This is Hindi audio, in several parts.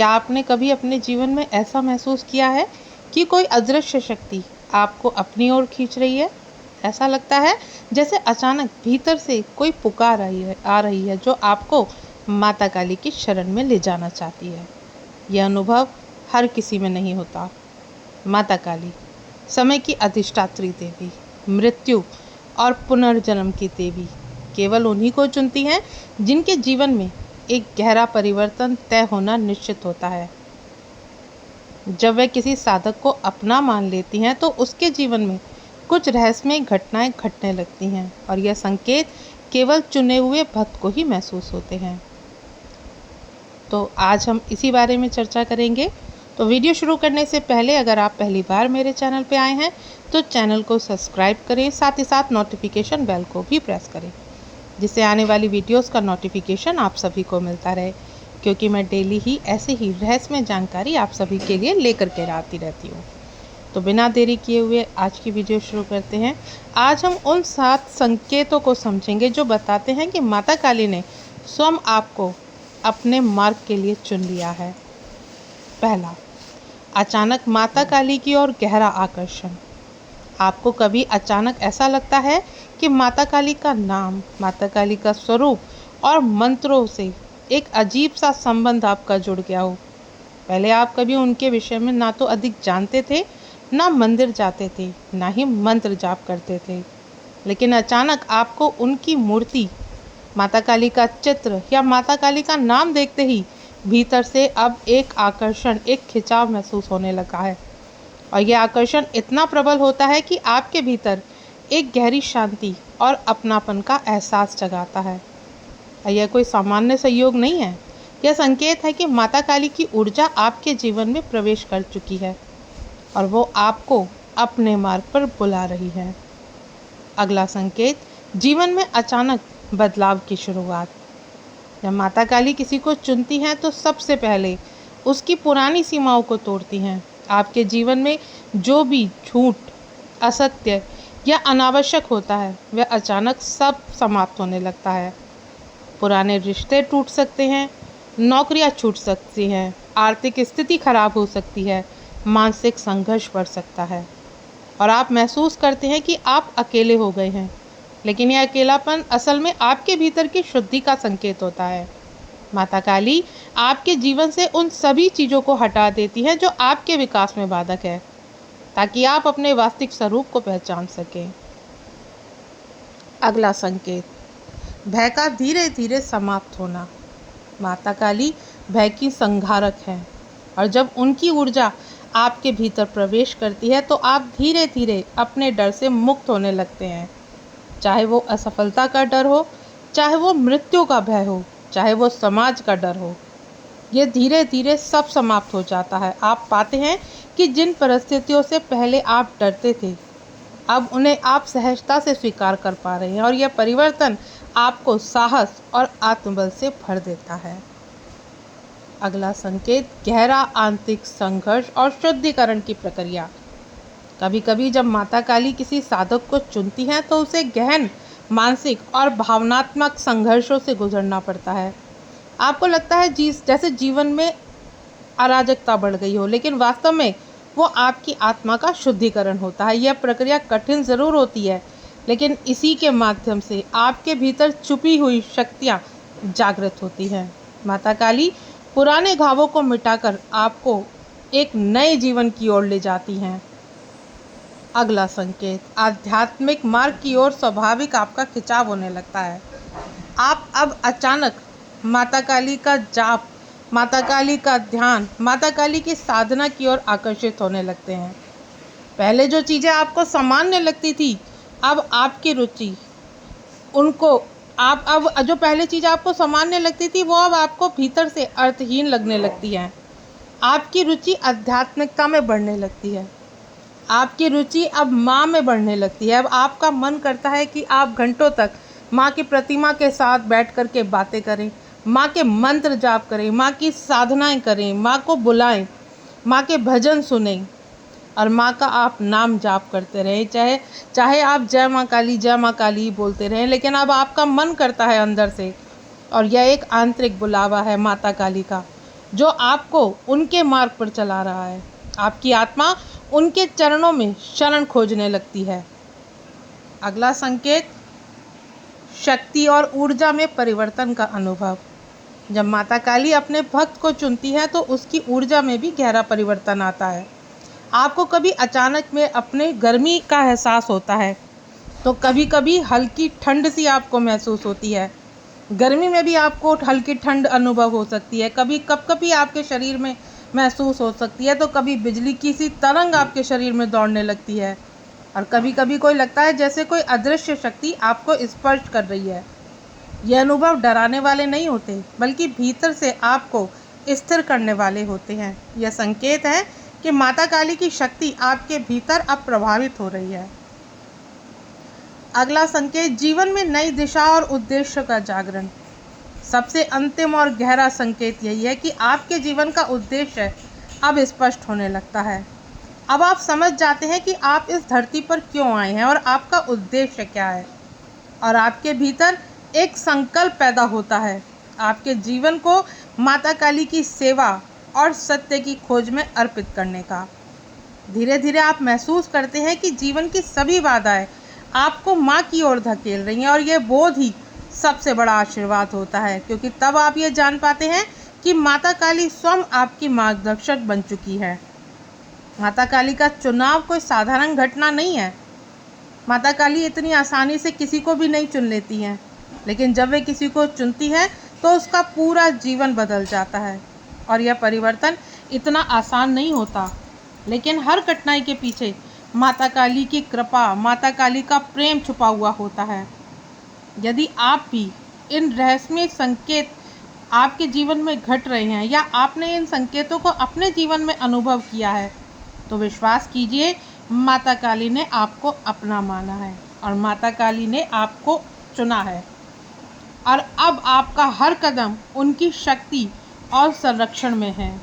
क्या आपने कभी अपने जीवन में ऐसा महसूस किया है कि कोई अदृश्य शक्ति आपको अपनी ओर खींच रही है? ऐसा लगता है जैसे अचानक भीतर से कोई पुकार आ रही है जो आपको माता काली की शरण में ले जाना चाहती है। यह अनुभव हर किसी में नहीं होता। माता काली समय की अधिष्ठात्री देवी, मृत्यु और पुनर्जन्म की देवी केवल उन्हीं को चुनती हैं जिनके जीवन में एक गहरा परिवर्तन तय होना निश्चित होता है। जब वे किसी साधक को अपना मान लेती हैं तो उसके जीवन में कुछ रहस्यमय घटनाएं घटने लगती हैं और यह संकेत केवल चुने हुए भक्त को ही महसूस होते हैं। तो आज हम इसी बारे में चर्चा करेंगे। तो वीडियो शुरू करने से पहले अगर आप पहली बार मेरे चैनल पर आए हैं तो चैनल को सब्सक्राइब करें, साथ ही साथ नोटिफिकेशन बेल को भी प्रेस करें, जिससे आने वाली वीडियोस का नोटिफिकेशन आप सभी को मिलता रहे, क्योंकि मैं डेली ही ऐसे ही रहस्यमय जानकारी आप सभी के लिए लेकर के आती रहती हूँ। तो बिना देरी किए हुए आज की वीडियो शुरू करते हैं। आज हम उन 7 संकेतों को समझेंगे जो बताते हैं कि माता काली ने स्वयं आपको अपने मार्ग के लिए चुन लिया है। पहला, अचानक माता काली की ओर गहरा आकर्षण। आपको कभी अचानक ऐसा लगता है कि माता काली का नाम, माता काली का स्वरूप और मंत्रों से एक अजीब सा संबंध आपका जुड़ गया हो? पहले आप कभी उनके विषय में ना तो अधिक जानते थे, ना मंदिर जाते थे, ना ही मंत्र जाप करते थे, लेकिन अचानक आपको उनकी मूर्ति, माता काली का चित्र या माता काली का नाम देखते ही भीतर से अब एक आकर्षण, एक खिंचाव महसूस होने लगा है। और यह आकर्षण इतना प्रबल होता है कि आपके भीतर एक गहरी शांति और अपनापन का एहसास जगाता है। यह कोई सामान्य संयोग नहीं है, यह संकेत है कि माता काली की ऊर्जा आपके जीवन में प्रवेश कर चुकी है और वो आपको अपने मार्ग पर बुला रही है। अगला संकेत, जीवन में अचानक बदलाव की शुरुआत। जब माता काली किसी को चुनती हैं तो सबसे पहले उसकी पुरानी सीमाओं को तोड़ती हैं। आपके जीवन में जो भी झूठ, असत्य या अनावश्यक होता है वह अचानक सब समाप्त होने लगता है। पुराने रिश्ते टूट सकते हैं, नौकरियां छूट सकती हैं, आर्थिक स्थिति खराब हो सकती है, मानसिक संघर्ष बढ़ सकता है और आप महसूस करते हैं कि आप अकेले हो गए हैं। लेकिन यह अकेलापन असल में आपके भीतर की शुद्धि का संकेत होता है। माता काली आपके जीवन से उन सभी चीज़ों को हटा देती है जो आपके विकास में बाधक है, ताकि आप अपने वास्तविक स्वरूप को पहचान सकें। अगला संकेत, भय का धीरे धीरे समाप्त होना। माता काली भय की संहारक है और जब उनकी ऊर्जा आपके भीतर प्रवेश करती है तो आप धीरे धीरे अपने डर से मुक्त होने लगते हैं। चाहे वो असफलता का डर हो, चाहे वो मृत्यु का भय हो, चाहे वो समाज का डर हो, ये धीरे धीरे सब समाप्त हो जाता है। आप पाते हैं कि जिन परिस्थितियों से पहले आप डरते थे अब उन्हें आप सहजता से स्वीकार कर पा रहे हैं और यह परिवर्तन आपको साहस और आत्मबल से भर देता है। अगला संकेत, गहरा आंतरिक संघर्ष और शुद्धिकरण की प्रक्रिया। कभी कभी जब माता काली किसी साधक को चुनती हैं तो उसे गहन मानसिक और भावनात्मक संघर्षों से गुजरना पड़ता है। आपको लगता है जैसे जीवन में अराजकता बढ़ गई हो, लेकिन वास्तव में वो आपकी आत्मा का शुद्धिकरण होता है। यह प्रक्रिया कठिन ज़रूर होती है, लेकिन इसी के माध्यम से आपके भीतर छुपी हुई शक्तियाँ जागृत होती हैं। माता काली पुराने घावों को मिटाकर आपको एक नए जीवन की ओर ले जाती हैं। अगला संकेत, आध्यात्मिक मार्ग की ओर स्वाभाविक आपका खिंचाव होने लगता है। आप अब अचानक माता काली का जाप, माता काली का ध्यान, माता काली की साधना की ओर आकर्षित होने लगते हैं। पहले जो चीज़ें आपको सामान्य लगती थी अब आपकी रुचि उनको आप अब जो पहले चीज़ आपको सामान्य लगती थी वो अब आपको भीतर से अर्थहीन लगने लगती हैं। आपकी रुचि आध्यात्मिकता में बढ़ने लगती है। आपकी रुचि अब माँ में बढ़ने लगती है। अब आपका मन करता है कि आप घंटों तक माँ की प्रतिमा के साथ बैठ कर के बातें करें, माँ के मंत्र जाप करें, माँ की साधनाएं करें, माँ को बुलाएं, माँ के भजन सुनें और माँ का आप नाम जाप करते रहें। चाहे आप जय माँ काली बोलते रहें, लेकिन अब आपका मन करता है अंदर से, और यह एक आंतरिक बुलावा है माता काली का। जो आपको उनके मार्ग पर चला रहा है। आपकी आत्मा उनके चरणों में शरण खोजने लगती है। अगला संकेत, शक्ति और ऊर्जा में परिवर्तन का अनुभव। जब माता काली अपने भक्त को चुनती है तो उसकी ऊर्जा में भी गहरा परिवर्तन आता है। आपको कभी अचानक में अपने गर्मी का एहसास होता है, तो कभी कभी हल्की ठंड सी आपको महसूस होती है। गर्मी में भी आपको हल्की ठंड अनुभव हो सकती है। कभी आपके शरीर में महसूस हो सकती है, तो कभी बिजली की सी तरंग आपके शरीर में दौड़ने लगती है, और कभी कभी कोई लगता है जैसे कोई अदृश्य शक्ति आपको स्पर्श कर रही है। ये अनुभव डराने वाले नहीं होते, बल्कि भीतर से आपको स्थिर करने वाले होते हैं। यह संकेत है कि माता काली की शक्ति आपके भीतर अब प्रभावित हो रही है। अगला संकेत, जीवन में नई दिशा और उद्देश्य का जागरण। सबसे अंतिम और गहरा संकेत यही है कि आपके जीवन का उद्देश्य अब स्पष्ट होने लगता है। अब आप समझ जाते हैं कि आप इस धरती पर क्यों आए हैं और आपका उद्देश्य क्या है, और आपके भीतर एक संकल्प पैदा होता है आपके जीवन को माता काली की सेवा और सत्य की खोज में अर्पित करने का। धीरे धीरे आप महसूस करते हैं कि जीवन की सभी बाधाएं आपको माँ की ओर धकेल रही हैं, और यह बोध ही सबसे बड़ा आशीर्वाद होता है, क्योंकि तब आप ये जान पाते हैं कि माता काली स्वयं आपकी मार्गदर्शक बन चुकी है। माता काली का चुनाव कोई साधारण घटना नहीं है। माता काली इतनी आसानी से किसी को भी नहीं चुन लेती हैं, लेकिन जब वे किसी को चुनती है तो उसका पूरा जीवन बदल जाता है। और यह परिवर्तन इतना आसान नहीं होता, लेकिन हर कठिनाई के पीछे माता काली की कृपा, माता काली का प्रेम छुपा हुआ होता है। यदि आप भी इन रहस्यमय संकेत आपके जीवन में घट रहे हैं, या आपने इन संकेतों को अपने जीवन में अनुभव किया है, तो विश्वास कीजिए, माता काली ने आपको अपना माना है और माता काली ने आपको चुना है। और अब आपका हर कदम उनकी शक्ति और संरक्षण में है।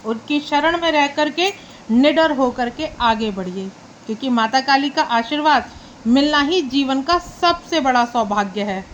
उनकी शरण में रह कर के निडर होकर के आगे बढ़िए, क्योंकि माता काली का आशीर्वाद मिलना ही जीवन का सबसे बड़ा सौभाग्य है।